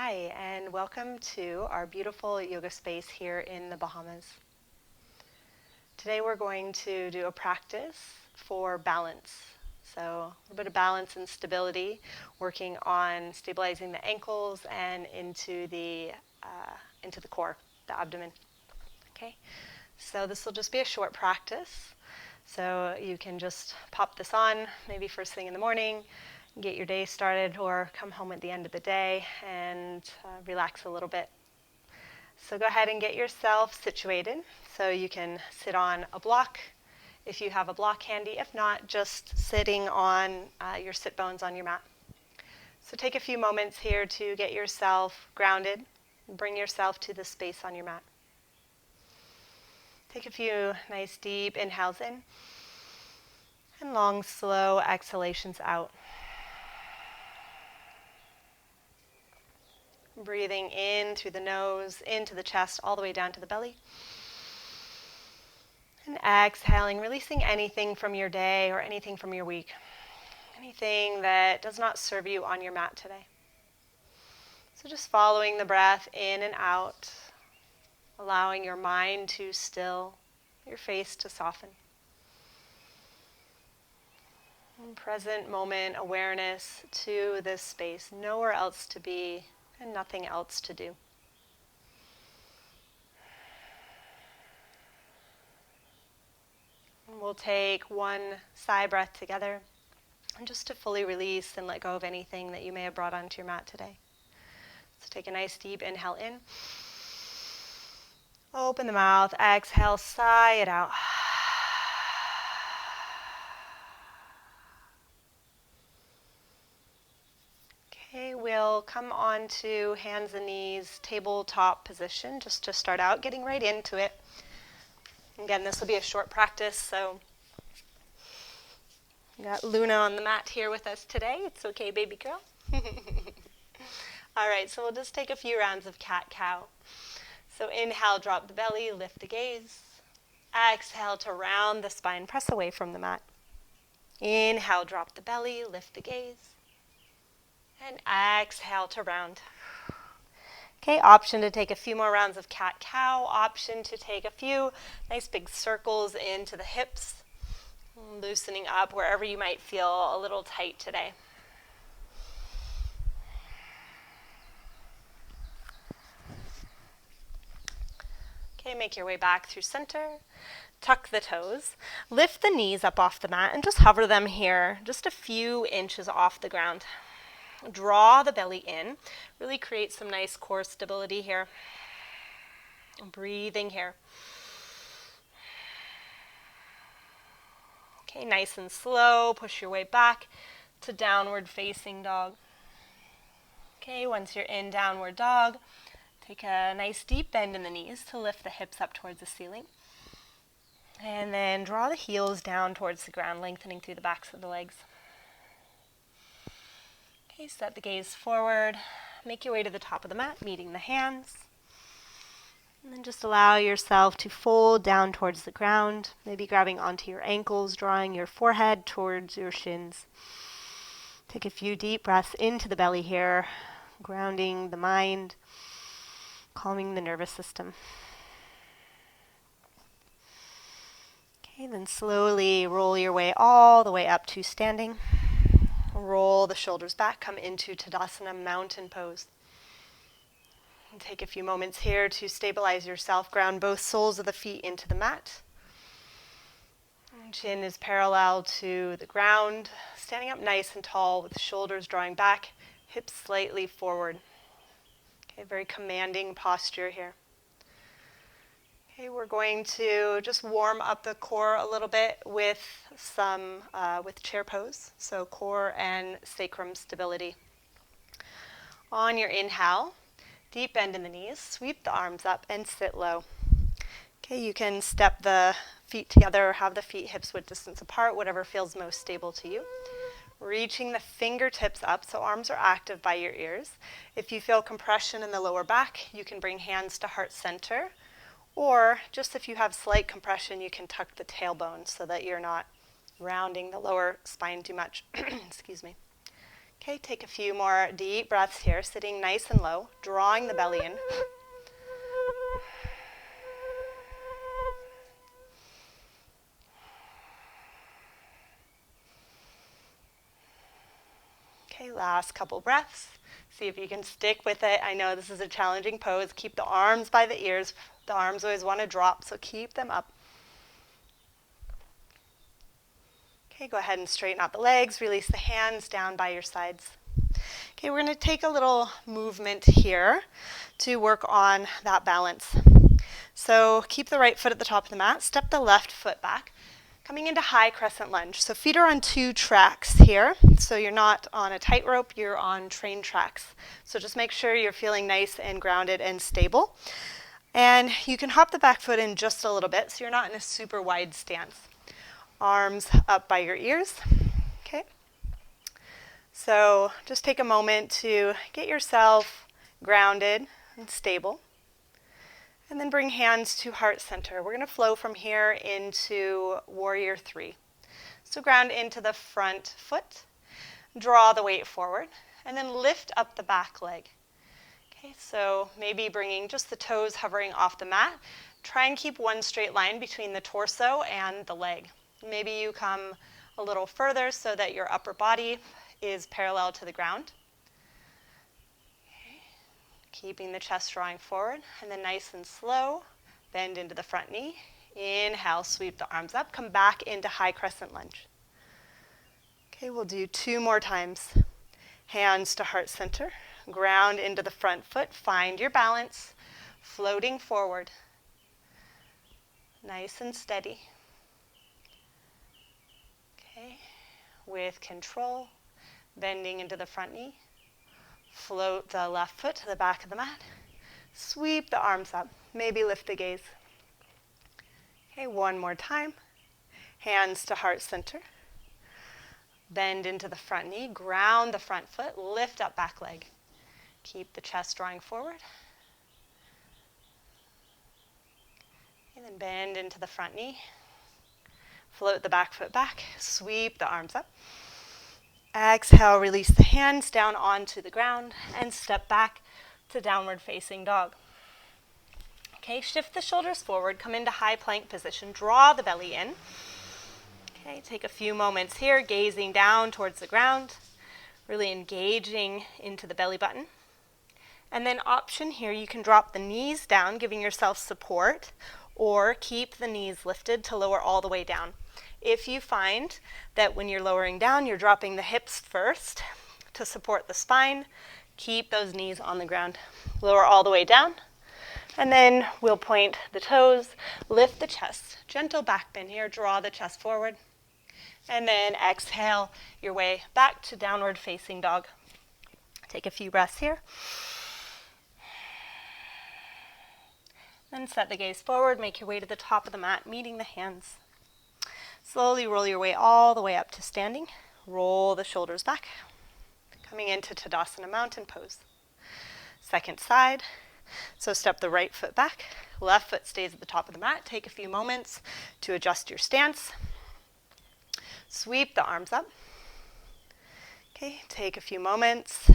Hi, and welcome to our beautiful yoga space here in the Bahamas. Today we're going to do a practice for balance. So a little bit of balance and stability, working on stabilizing the ankles and into the core, the abdomen. Okay, so this will just be a short practice. So you can just pop this on, maybe first thing in the morning, get your day started, or come home at the end of the day and relax a little bit. So go ahead and get yourself situated. So you can sit on a block if you have a block handy. If not, just sitting on your sit bones on your mat. So take a few moments here to get yourself grounded. Bring yourself to the space on your mat. Take a few nice deep inhales in and long, slow exhalations out. Breathing in through the nose, into the chest, all the way down to the belly. And exhaling, releasing anything from your day or anything from your week. Anything that does not serve you on your mat today. So just following the breath in and out, allowing your mind to still, your face to soften. And present moment awareness to this space, nowhere else to be and nothing else to do. And we'll take one sigh breath together, and just to fully release and let go of anything that you may have brought onto your mat today. So take a nice deep inhale in. Open the mouth, exhale, sigh it out. Okay, we'll come on to hands and knees, tabletop position, just to start out, getting right into it. Again, this will be a short practice, so we got Luna on the mat here with us today. It's okay, baby girl. All right, so we'll just take a few rounds of cat-cow. So inhale, drop the belly, lift the gaze. Exhale to round the spine, press away from the mat. Inhale, drop the belly, lift the gaze. And exhale to round. Okay, option to take a few more rounds of cat-cow. Option to take a few nice big circles into the hips, loosening up wherever you might feel a little tight today. Okay, make your way back through center. Tuck the toes. Lift the knees up off the mat and just hover them here, just a few inches off the ground. Draw the belly in. Really create some nice core stability here. Breathing here. Okay, nice and slow. Push your way back to downward facing dog. Okay, once you're in downward dog, take a nice deep bend in the knees to lift the hips up towards the ceiling. And then draw the heels down towards the ground, lengthening through the backs of the legs. Okay, set the gaze forward. Make your way to the top of the mat, meeting the hands. And then just allow yourself to fold down towards the ground, maybe grabbing onto your ankles, drawing your forehead towards your shins. Take a few deep breaths into the belly here, grounding the mind, calming the nervous system. Okay, then slowly roll your way all the way up to standing. Roll the shoulders back, come into Tadasana, mountain pose. And take a few moments here to stabilize yourself. Ground both soles of the feet into the mat. Chin is parallel to the ground. Standing up nice and tall with shoulders drawing back, hips slightly forward. Okay, very commanding posture here. Okay, we're going to just warm up the core a little bit with with chair pose, so core and sacrum stability. On your inhale, deep bend in the knees, sweep the arms up and sit low. Okay, you can step the feet together or have the feet hips width distance apart, whatever feels most stable to you. Reaching the fingertips up, so arms are active by your ears. If you feel compression in the lower back, you can bring hands to heart center. Or just if you have slight compression, you can tuck the tailbone so that you're not rounding the lower spine too much. Excuse me. Okay, take a few more deep breaths here, sitting nice and low, drawing the belly in. Okay, last couple breaths. See if you can stick with it. I know this is a challenging pose. Keep the arms by the ears. The arms always want to drop, so keep them up. Okay, go ahead and straighten out the legs. Release the hands down by your sides. Okay, we're going to take a little movement here to work on that balance. So keep the right foot at the top of the mat. Step the left foot back. Coming into high crescent lunge. So feet are on 2 tracks here. So you're not on a tightrope, you're on train tracks. So just make sure you're feeling nice and grounded and stable. And you can hop the back foot in just a little bit so you're not in a super wide stance. Arms up by your ears. Okay. So just take a moment to get yourself grounded and stable. And then bring hands to heart center. We're going to flow from here into warrior 3. So ground into the front foot, draw the weight forward, and then lift up the back leg. Okay, so maybe bringing just the toes hovering off the mat. Try and keep one straight line between the torso and the leg. Maybe you come a little further so that your upper body is parallel to the ground. Keeping the chest drawing forward, and then nice and slow, bend into the front knee. Inhale, sweep the arms up, come back into high crescent lunge. Okay, we'll do 2 more times. Hands to heart center, ground into the front foot, find your balance, floating forward. Nice and steady. Okay, with control, bending into the front knee. Float the left foot to the back of the mat. Sweep the arms up. Maybe lift the gaze. Okay, one more time. Hands to heart center. Bend into the front knee. Ground the front foot. Lift up back leg. Keep the chest drawing forward. And then bend into the front knee. Float the back foot back. Sweep the arms up. Exhale, release the hands down onto the ground and step back to downward facing dog. Okay, shift the shoulders forward, come into high plank position, draw the belly in. Okay, take a few moments here, gazing down towards the ground, really engaging into the belly button. And then option here, you can drop the knees down, giving yourself support, or keep the knees lifted to lower all the way down. If you find that when you're lowering down, you're dropping the hips first to support the spine, keep those knees on the ground. Lower all the way down, and then we'll point the toes, lift the chest. Gentle back bend here, draw the chest forward, and then exhale your way back to downward facing dog. Take a few breaths here. Then set the gaze forward, make your way to the top of the mat, meeting the hands. Slowly roll your way all the way up to standing. Roll the shoulders back. Coming into Tadasana mountain pose. Second side. So step the right foot back. Left foot stays at the top of the mat. Take a few moments to adjust your stance. Sweep the arms up. Okay, take a few moments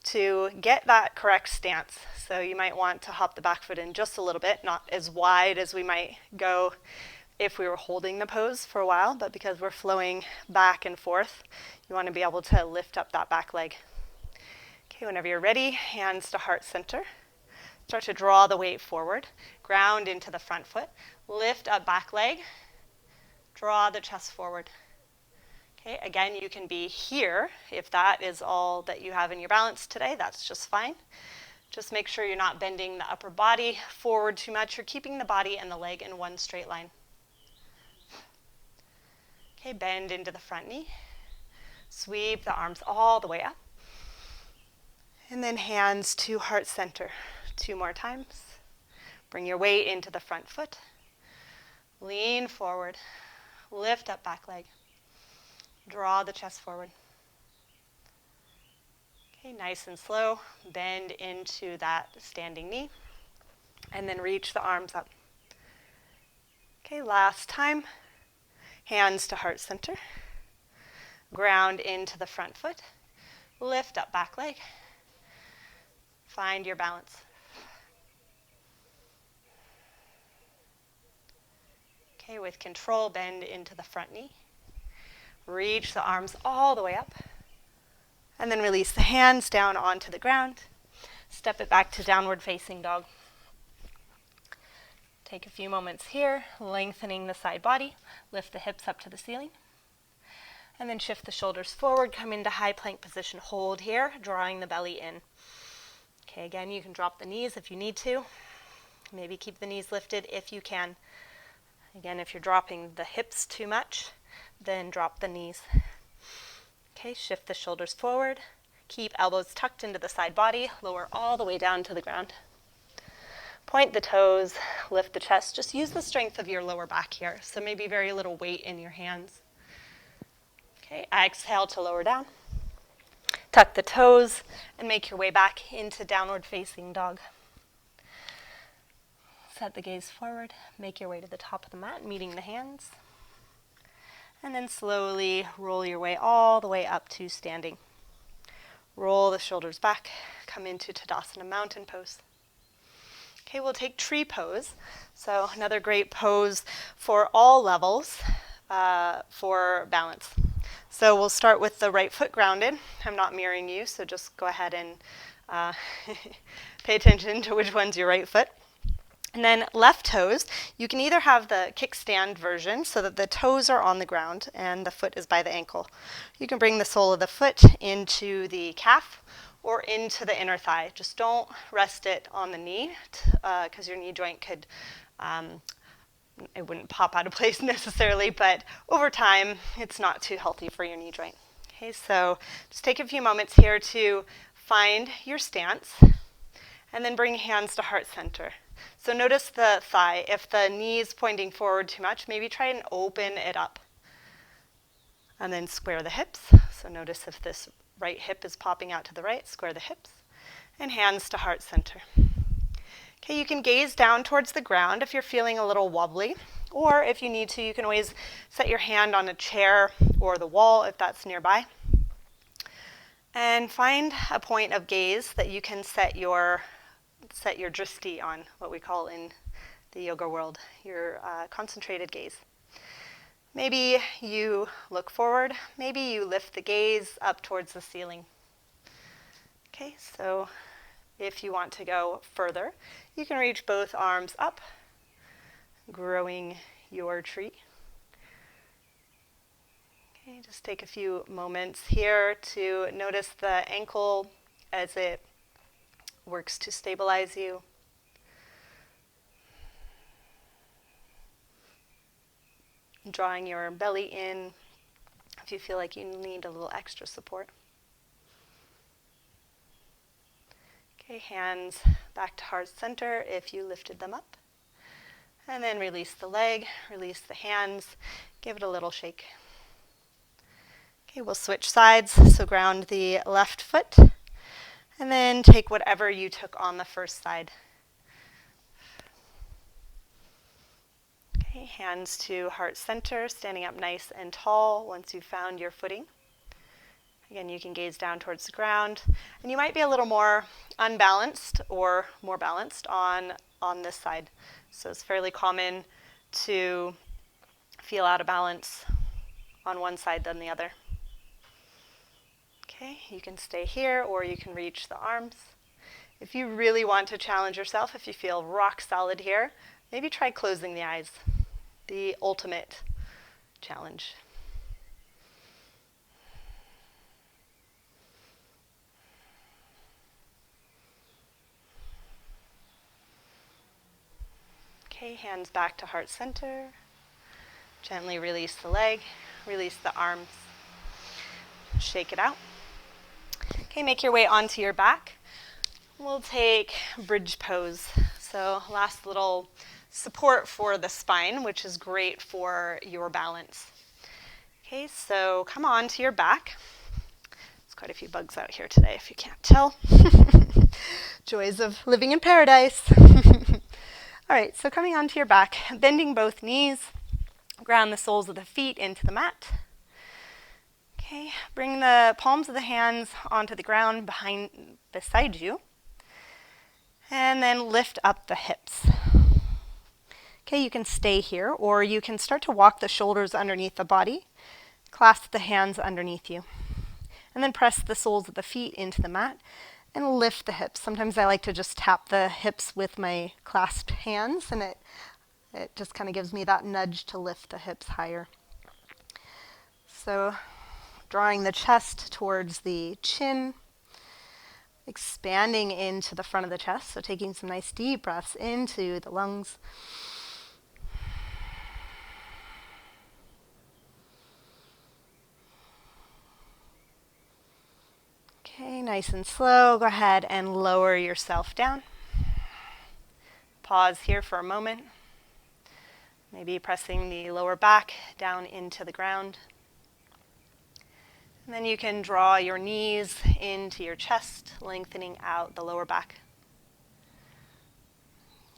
to get that correct stance. So you might want to hop the back foot in just a little bit, not as wide as we might go if we were holding the pose for a while, but because we're flowing back and forth, you want to be able to lift up that back leg. Okay, whenever you're ready, hands to heart center. Start to draw the weight forward. Ground into the front foot. Lift up back leg. Draw the chest forward. Okay, again, you can be here. If that is all that you have in your balance today, that's just fine. Just make sure you're not bending the upper body forward too much. You're keeping the body and the leg in one straight line. Okay, bend into the front knee. Sweep the arms all the way up. And then hands to heart center. 2 more times. Bring your weight into the front foot. Lean forward. Lift up back leg. Draw the chest forward. Okay, nice and slow. Bend into that standing knee. And then reach the arms up. Okay, last time. Hands to heart center. Ground into the front foot. Lift up back leg. Find your balance. Okay, with control, bend into the front knee. Reach the arms all the way up. And then release the hands down onto the ground. Step it back to downward facing dog. Take a few moments here, lengthening the side body. Lift the hips up to the ceiling. And then shift the shoulders forward, come into high plank position. Hold here, drawing the belly in. Okay, again, you can drop the knees if you need to. Maybe keep the knees lifted if you can. Again, if you're dropping the hips too much, then drop the knees. Okay, shift the shoulders forward. Keep elbows tucked into the side body. Lower all the way down to the ground. Point the toes, lift the chest. Just use the strength of your lower back here. So maybe very little weight in your hands. Okay, exhale to lower down. Tuck the toes and make your way back into downward facing dog. Set the gaze forward. Make your way to the top of the mat, meeting the hands. And then slowly roll your way all the way up to standing. Roll the shoulders back. Come into Tadasana, mountain pose. Okay, we'll take tree pose. So another great pose for all levels for balance. So we'll start with the right foot grounded. I'm not mirroring you, so just go ahead and pay attention to which one's your right foot. And then left toes, you can either have the kickstand version so that the toes are on the ground and the foot is by the ankle. You can bring the sole of the foot into the calf or into the inner thigh. Just don't rest it on the knee because your knee joint could, it wouldn't pop out of place necessarily, but over time, it's not too healthy for your knee joint. Okay, so just take a few moments here to find your stance and then bring hands to heart center. So notice the thigh. If the knee is pointing forward too much, maybe try and open it up. And then square the hips. So notice if this right hip is popping out to the right, square the hips. And hands to heart center. Okay, you can gaze down towards the ground if you're feeling a little wobbly. Or if you need to, you can always set your hand on a chair or the wall if that's nearby. And find a point of gaze that you can set your drishti on, what we call in the yoga world, your concentrated gaze. Maybe you look forward, maybe you lift the gaze up towards the ceiling. Okay, so if you want to go further, you can reach both arms up, growing your tree. Okay, just take a few moments here to notice the ankle as it works to stabilize you. Drawing your belly in if you feel like you need a little extra support. Okay, hands back to heart center if you lifted them up. And then release the leg, release the hands, give it a little shake. Okay, we'll switch sides, so ground the left foot. And then take whatever you took on the first side. Okay, hands to heart center, standing up nice and tall once you've found your footing. Again, you can gaze down towards the ground. And you might be a little more unbalanced or more balanced on this side. So it's fairly common to feel out of balance on one side than the other. Okay, you can stay here or you can reach the arms. If you really want to challenge yourself, if you feel rock solid here, maybe try closing the eyes. The ultimate challenge. Okay, hands back to heart center. Gently release the leg, release the arms. Shake it out. Okay, make your way onto your back. We'll take bridge pose. So last little support for the spine, which is great for your balance. Okay, so come on to your back. There's quite a few bugs out here today, if you can't tell. Joys of living in paradise. All right, so coming onto your back, bending both knees, ground the soles of the feet into the mat. Okay, bring the palms of the hands onto the ground beside you, and then lift up the hips. Okay, you can stay here, or you can start to walk the shoulders underneath the body, clasp the hands underneath you, and then press the soles of the feet into the mat and lift the hips. Sometimes I like to just tap the hips with my clasped hands, and it just kind of gives me that nudge to lift the hips higher. So drawing the chest towards the chin, expanding into the front of the chest, so taking some nice deep breaths into the lungs. Okay, nice and slow. Go ahead and lower yourself down. Pause here for a moment. Maybe pressing the lower back down into the ground. And then you can draw your knees into your chest, lengthening out the lower back.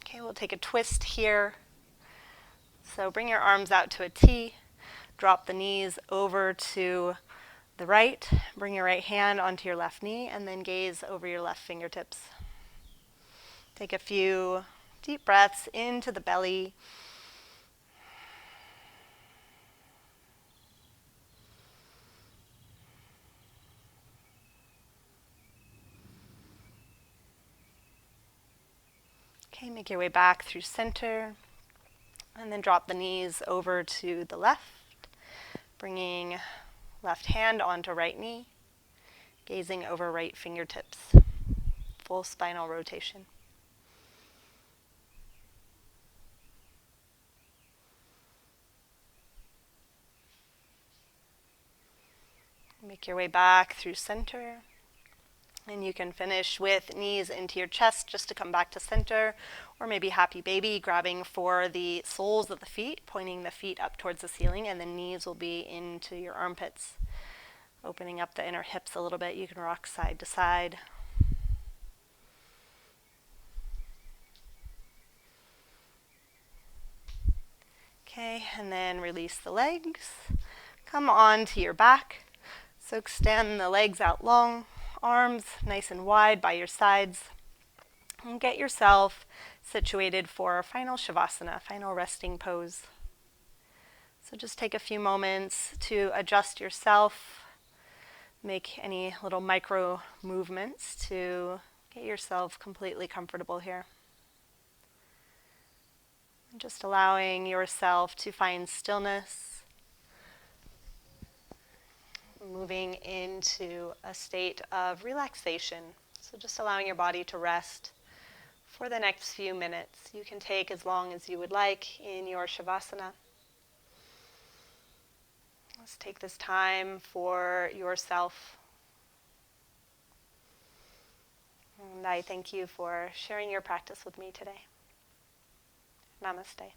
Okay, we'll take a twist here. So bring your arms out to a T. Drop the knees over to the right. Bring your right hand onto your left knee and then gaze over your left fingertips. Take a few deep breaths into the belly. Okay, make your way back through center. And then drop the knees over to the left, bringing left hand onto right knee, gazing over right fingertips. Full spinal rotation. Make your way back through center. And you can finish with knees into your chest just to come back to center, or maybe happy baby, grabbing for the soles of the feet, pointing the feet up towards the ceiling, and the knees will be into your armpits. Opening up the inner hips a little bit, you can rock side to side. Okay, and then release the legs. Come on to your back. So extend the legs out long, arms nice and wide by your sides. And get yourself situated for a final shavasana, final resting pose. So just take a few moments to adjust yourself, make any little micro movements to get yourself completely comfortable here. And just allowing yourself to find stillness, moving into a state of relaxation. So just allowing your body to rest for the next few minutes. You can take as long as you would like in your shavasana. Let's take this time for yourself. And I thank you for sharing your practice with me today. Namaste.